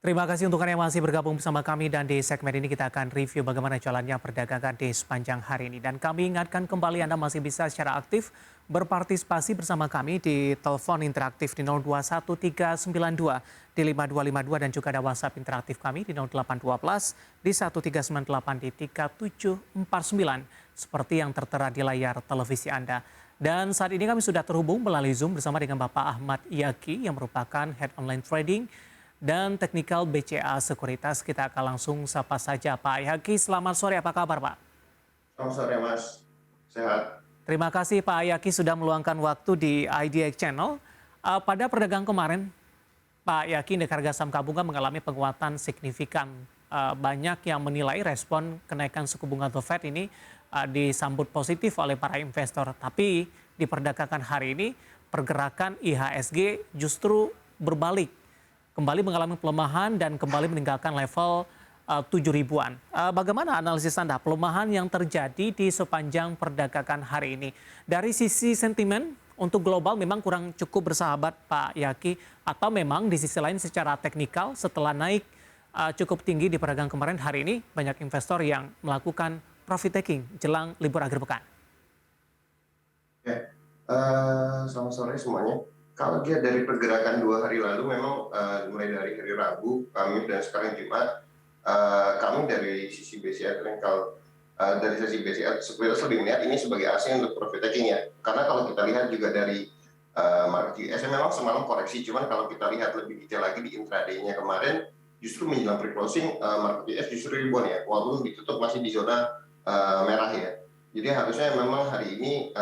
Terima kasih untuk Anda yang masih bergabung bersama kami dan di segmen ini kita akan review bagaimana jalannya perdagangan di sepanjang hari ini. Dan kami ingatkan kembali Anda masih bisa secara aktif berpartisipasi bersama kami di telepon interaktif di 021392 di 5252 dan juga ada WhatsApp interaktif kami di 0812 di 1398 di 3749 seperti yang tertera di layar televisi Anda. Dan saat ini kami sudah terhubung melalui Zoom bersama dengan Bapak Ahmad Iyaki yang merupakan Head Online Trading dan Teknikal BCA Sekuritas. Kita akan langsung sapa saja Pak Ayaki. Selamat sore, apa kabar Pak? Selamat sore Mas, sehat. Terima kasih Pak Ayaki sudah meluangkan waktu di IDX Channel. Pada perdagangan kemarin, Pak Ayaki, indeks harga saham gabungan mengalami penguatan signifikan. Banyak yang menilai respon kenaikan suku bunga The Fed ini disambut positif oleh para investor. Tapi di perdagangan hari ini, pergerakan IHSG justru berbalik, kembali mengalami pelemahan dan kembali meninggalkan level 7 ribuan. Bagaimana analisis Anda pelemahan yang terjadi di sepanjang perdagangan hari ini? Dari sisi sentimen untuk global memang kurang cukup bersahabat Pak Yaki, atau memang di sisi lain secara teknikal setelah naik cukup tinggi di perdagangan kemarin, hari ini banyak investor yang melakukan profit taking jelang libur akhir pekan? Ya, selamat sore semuanya. Kalau dia dari pergerakan 2 hari lalu memang mulai dari hari Rabu, Kamis dan sekarang Jumat, kami dari sisi BCA Technical, dari sisi BCA Sekuritas lebih melihat ini sebagai asing untuk profit taking ya. Karena kalau kita lihat juga dari market US memang semalam koreksi, cuman kalau kita lihat lebih detail lagi di intraday-nya kemarin, justru menjelang pre-closing market US justru ribuan ya, walaupun ditutup masih di zona merah ya. Jadi harusnya memang hari ini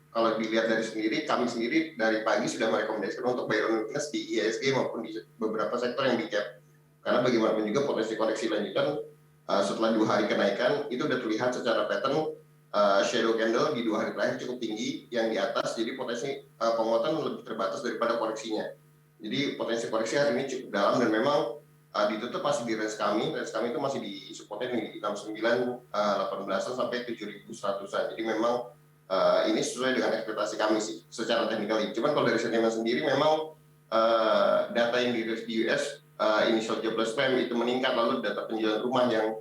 kalau dilihat dari sendiri, kami sendiri dari pagi sudah merekomendasikan untuk buy on weakness di IHSG maupun di beberapa sektor yang di cap. Karena bagaimanapun juga potensi koreksi lanjutan setelah 2 hari kenaikan itu sudah terlihat secara pattern shadow candle di 2 hari terakhir cukup tinggi yang di atas, jadi potensi penguatan lebih terbatas daripada koreksinya. Jadi potensi koreksi hari ini cukup dalam dan memang ditutup masih di range kami itu masih di supportnya di 69.18 sampai 7.100-an. Jadi memang ini sesuai dengan ekspektasi kami sih secara teknikal. Cuman kalau dari sentimen sendiri memang data yang dirilis di US initial jobless claim itu meningkat, lalu data penjualan rumah yang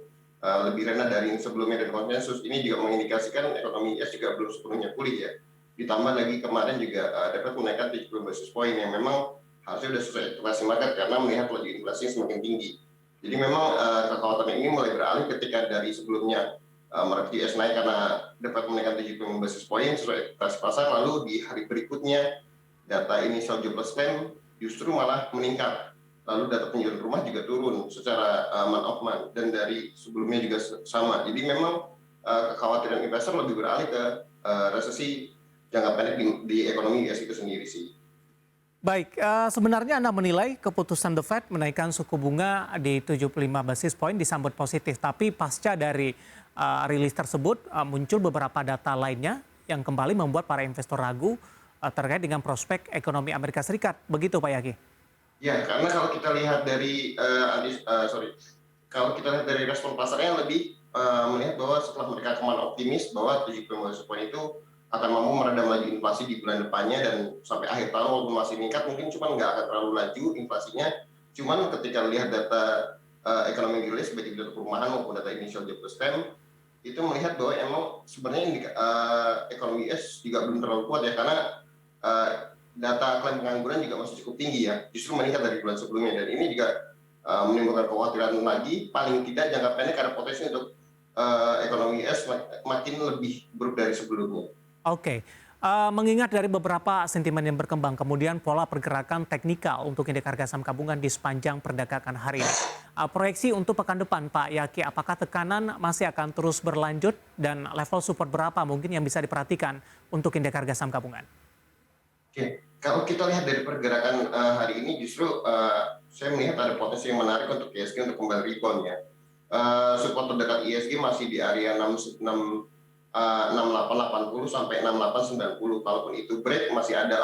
lebih rendah dari sebelumnya dan konsensus ini juga mengindikasikan ekonomi US juga belum sepenuhnya pulih ya. Ditambah lagi kemarin juga dapat menaikkan 70 basis point yang memang harusnya sudah sesuai ekspektasi market karena melihat laju inflasi semakin tinggi. Jadi memang kekhawatiran ini mulai beralih ketika dari sebelumnya market US naik karena dapat menaikkan 70 basis point sesuai ekspektasi pasar, lalu di hari berikutnya data initial jobless claim justru malah meningkat, lalu data penjualan rumah juga turun secara month of month dan dari sebelumnya juga sama. Jadi memang kekhawatiran investor lebih beralih ke resesi jangka pendek di ekonomi US itu sendiri sih. Baik, sebenarnya Anda menilai keputusan The Fed menaikkan suku bunga di 75 basis point disambut positif, tapi pasca dari rilis tersebut muncul beberapa data lainnya yang kembali membuat para investor ragu terkait dengan prospek ekonomi Amerika Serikat. Begitu Pak Yaki? Ya, karena kalau kita lihat dari kalau kita lihat dari respon pasarnya lebih melihat bahwa setelah mereka kemarin optimis bahwa 75 basis point itu akan mampu meredam laju inflasi di bulan depannya dan sampai akhir tahun walaupun masih meningkat mungkin cuma nggak akan terlalu laju inflasinya. Cuman ketika lihat data ekonomi rilis baik data perumahan maupun data initial jobless claim itu melihat bahwa emang sebenarnya ekonomi US juga belum terlalu kuat ya, karena data klaim pengangguran juga masih cukup tinggi ya, justru meningkat dari bulan sebelumnya, dan ini juga menimbulkan kekhawatiran lagi paling tidak jangka pendek ada potensi untuk ekonomi US makin lebih buruk dari sebelumnya. Oke, mengingat dari beberapa sentimen yang berkembang, kemudian pola pergerakan teknikal untuk indeks harga saham gabungan di sepanjang perdagangan hari ini. Proyeksi untuk pekan depan Pak Yaki, apakah tekanan masih akan terus berlanjut dan level support berapa mungkin yang bisa diperhatikan untuk indeks harga saham gabungan? Oke, kalau kita lihat dari pergerakan hari ini justru saya melihat ada potensi yang menarik untuk ISG untuk kembali rebound ya. Support terdekat ISG masih di area 6880 sampai 6890. Kalaupun itu break masih ada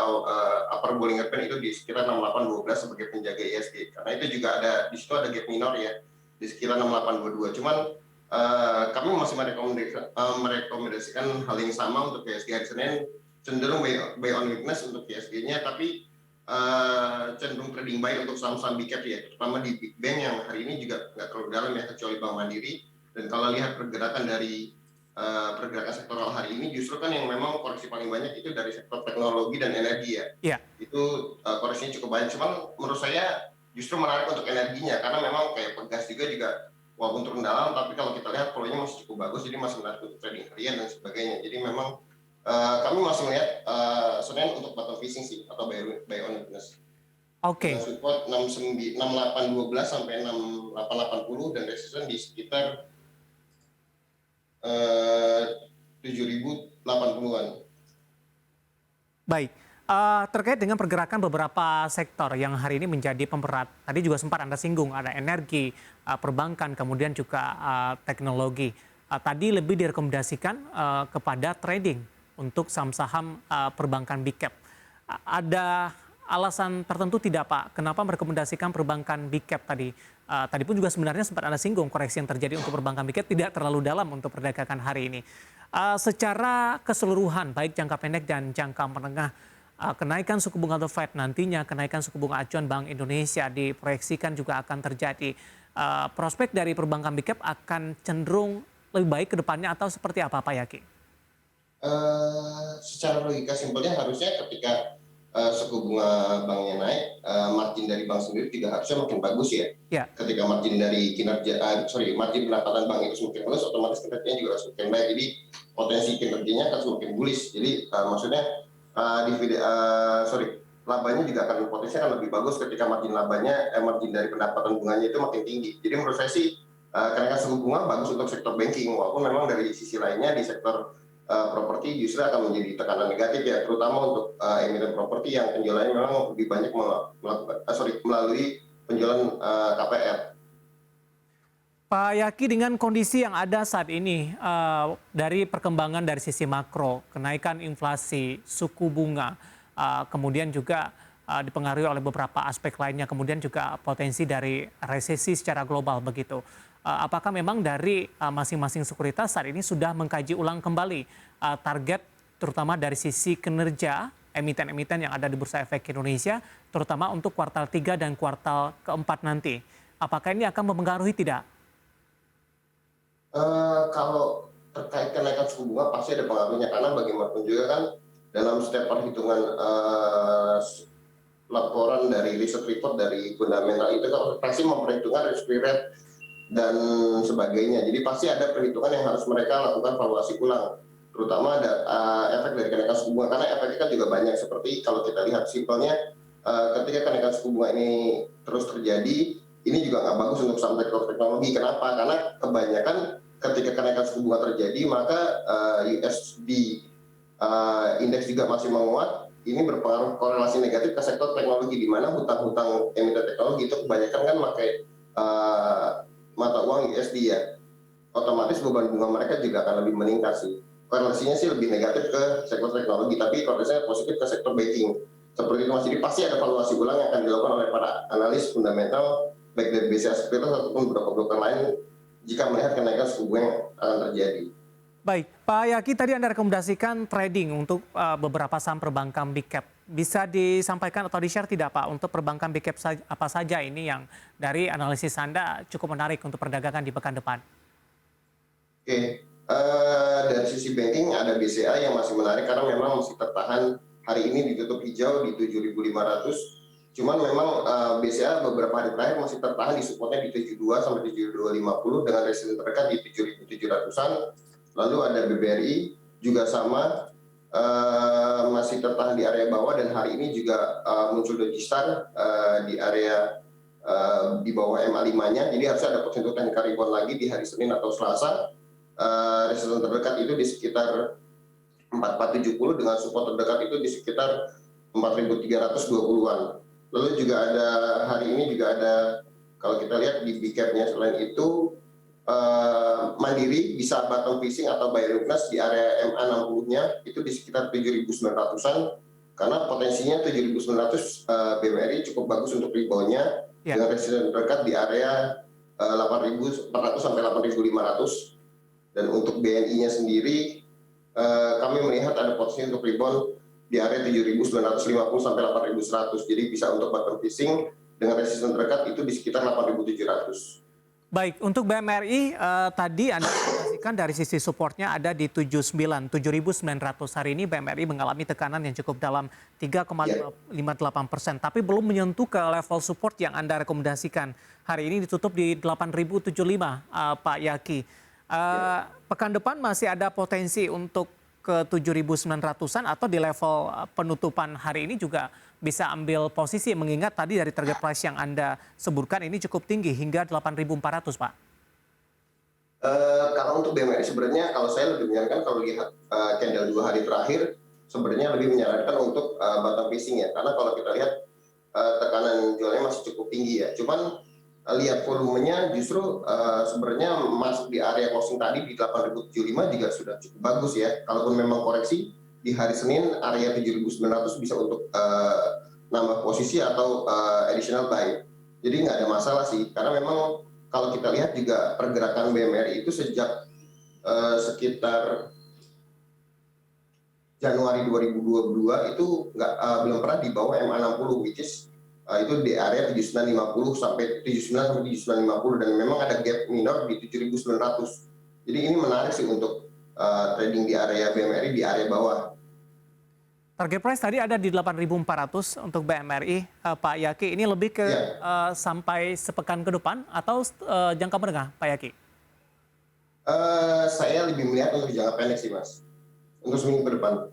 upper Bollinger Band itu di sekitar 6812 sebagai penjaga ISG. Karena itu juga ada di situ ada gap minor ya di sekitar 6822. Cuman kami masih merekomendasikan hal yang sama untuk ISG hari Senin, cenderung buy on weakness untuk ISG-nya, tapi cenderung trading buy untuk saham-saham big cap ya, terutama di big bank yang hari ini juga nggak terlalu dalam ya, kecuali Bank Mandiri. Dan kalau lihat pergerakan dari pergerakan sektoral hari ini, justru kan yang memang koreksi paling banyak itu dari sektor teknologi dan energi ya. Iya. Itu koreksinya cukup banyak. Cuman menurut saya justru menarik untuk energinya, karena memang kayak pegas juga walaupun turun dalam, tapi kalau kita lihat polanya masih cukup bagus, jadi masih menarik untuk trading harian dan sebagainya. Jadi memang kami masih melihat Senin untuk bottom fishing sih, atau buy on weakness. Oke. Dengan support 6812 sampai 6880 dan resistance di sekitar 7080-an. Baik. Terkait dengan pergerakan beberapa sektor yang hari ini menjadi pemberat, tadi juga sempat Anda singgung, ada energi, perbankan, kemudian juga teknologi. Tadi lebih direkomendasikan kepada trading untuk saham-saham perbankan big cap. Ada alasan tertentu tidak Pak, kenapa merekomendasikan perbankan big cap tadi? Tadi pun juga sebenarnya sempat Anda singgung, koreksi yang terjadi untuk perbankan big cap tidak terlalu dalam untuk perdagangan hari ini. Secara keseluruhan, baik jangka pendek dan jangka menengah, kenaikan suku bunga The Fed nantinya, kenaikan suku bunga acuan Bank Indonesia diproyeksikan juga akan terjadi. Prospek dari perbankan big cap akan cenderung lebih baik ke depannya atau seperti apa Pak Yaki? Secara logika simpelnya harusnya ketika suku bunga banknya naik, margin dari bank sendiri juga harusnya makin bagus ya. Ya. Ketika margin dari margin pendapatan bank itu semakin bagus, otomatis kinerjanya juga semakin baik. Jadi potensi kinerjanya akan semakin bullish. Jadi maksudnya labanya juga akan potensinya akan lebih bagus ketika margin dari pendapatan bunganya itu makin tinggi. Jadi menurut saya sih kenaikan suku bunga bagus untuk sektor banking, walaupun memang dari sisi lainnya di sektor properti justru akan menjadi tekanan negatif ya, terutama untuk emiten properti yang penjualannya memang lebih banyak melalui penjualan KPR. Pak Yaki, dengan kondisi yang ada saat ini, dari perkembangan dari sisi makro, kenaikan inflasi, suku bunga, kemudian juga dipengaruhi oleh beberapa aspek lainnya, kemudian juga potensi dari resesi secara global begitu. Apakah memang dari masing-masing sekuritas saat ini sudah mengkaji ulang kembali target, terutama dari sisi kinerja emiten-emiten yang ada di Bursa Efek Indonesia, terutama untuk kuartal 3 dan kuartal keempat nanti? Apakah ini akan mempengaruhi tidak? Kalau terkait kenaikan suku bunga pasti ada pengaruhnya, karena bagaimanapun juga kan dalam setiap perhitungan laporan dari riset report dari fundamental itu kan pasti memperhitungkan risk free rate dan sebagainya. Jadi pasti ada perhitungan yang harus mereka lakukan valuasi ulang, terutama ada efek dari kenaikan suku bunga, karena efeknya kan juga banyak. Seperti kalau kita lihat simpelnya, ketika kenaikan suku bunga ini terus terjadi, ini juga nggak bagus untuk saham sektor teknologi. Kenapa? Karena kebanyakan ketika kenaikan suku bunga terjadi, maka USD indeks juga masih menguat. Ini berpengaruh korelasi negatif ke sektor teknologi, di mana hutang-hutang emiten teknologi itu kebanyakan kan pakai mata uang USD ya. Otomatis beban bunga mereka juga akan lebih meningkat sih. Korelasinya sih lebih negatif ke sektor teknologi, tapi korelasinya positif ke sektor banking. Seperti itu Mas, jadi pasti ada valuasi ulang yang akan dilakukan oleh para analis fundamental, baik dari BCA Sekuritas ataupun beberapa broker lain, jika melihat kenaikan suku bunga yang akan terjadi. Baik, Pak Yaki, tadi Anda rekomendasikan trading untuk beberapa saham perbankan big cap. Bisa disampaikan atau di-share tidak Pak, untuk perbankan big cap apa saja ini yang dari analisis Anda cukup menarik untuk perdagangan di pekan depan? Oke, dari sisi banking ada BCA yang masih menarik karena memang masih tertahan, hari ini ditutup hijau di 7.500. Cuman memang BCA beberapa hari terakhir masih tertahan di supportnya di 72 sampai 7250 dengan resistance terdekat di 7.700-an. Lalu ada BBRI juga sama, masih tertahan di area bawah, dan hari ini juga muncul Logistar di area di bawah MA5-nya. Jadi harusnya ada potensi technical rebound lagi di hari Senin atau Selasa. Resistance terdekat itu di sekitar 4470 dengan support terdekat itu di sekitar 4320-an. Lalu juga ada hari ini juga ada, kalau kita lihat di big cap-nya selain itu, Mandiri bisa bottom fishing atau buy weakness di area MA60-nya itu di sekitar 7.900-an, karena potensinya 7.900 BMRI cukup bagus untuk rebound-nya dengan resistance terdekat di area 8.400 sampai 8.500. Dan untuk BNI-nya sendiri kami melihat ada potensi untuk rebound di area 7.950 sampai 8.100. Jadi bisa untuk bottom fishing dengan resisten terdekat itu di sekitar 8.700. Baik, untuk BMRI tadi Anda informasikan dari sisi supportnya ada di 7.900 hari ini BMRI mengalami tekanan yang cukup dalam Ya, 3,58%, tapi belum menyentuh ke level support yang Anda rekomendasikan. Hari ini ditutup di 8.075, Pak Yaki. ya. Pekan depan masih ada potensi untuk ke 7.900-an atau di level penutupan hari ini juga bisa ambil posisi mengingat tadi dari target price yang Anda sebutkan ini cukup tinggi hingga 8.400, Pak. Kalau untuk BMRI sebenarnya kalau saya lebih menyarankan kalau lihat candle 2 hari terakhir sebenarnya lebih menyarankan untuk bottom fishing ya, karena kalau kita lihat tekanan jualnya masih cukup tinggi ya. Cuman lihat volumenya justru sebenarnya masuk di area closing tadi di 8.075 juga sudah cukup bagus ya. Kalaupun memang koreksi di hari Senin area 7.900 bisa untuk nambah posisi atau additional buy. Jadi nggak ada masalah sih, karena memang kalau kita lihat juga pergerakan BMRI itu sejak sekitar Januari 2022 itu belum pernah di bawah MA60, which is itu di area 7950 sampai 79 sampai 7950, dan memang ada gap minor di 7.900. Jadi ini menarik sih untuk trading di area BMRI di area bawah. Target price tadi ada di 8.400 untuk BMRI, Pak Yaki. Ini lebih ke Ya, sampai sepekan ke depan atau jangka menengah, Pak Yaki? saya lebih melihat untuk jangka pendek sih Mas, untuk seminggu ke depan.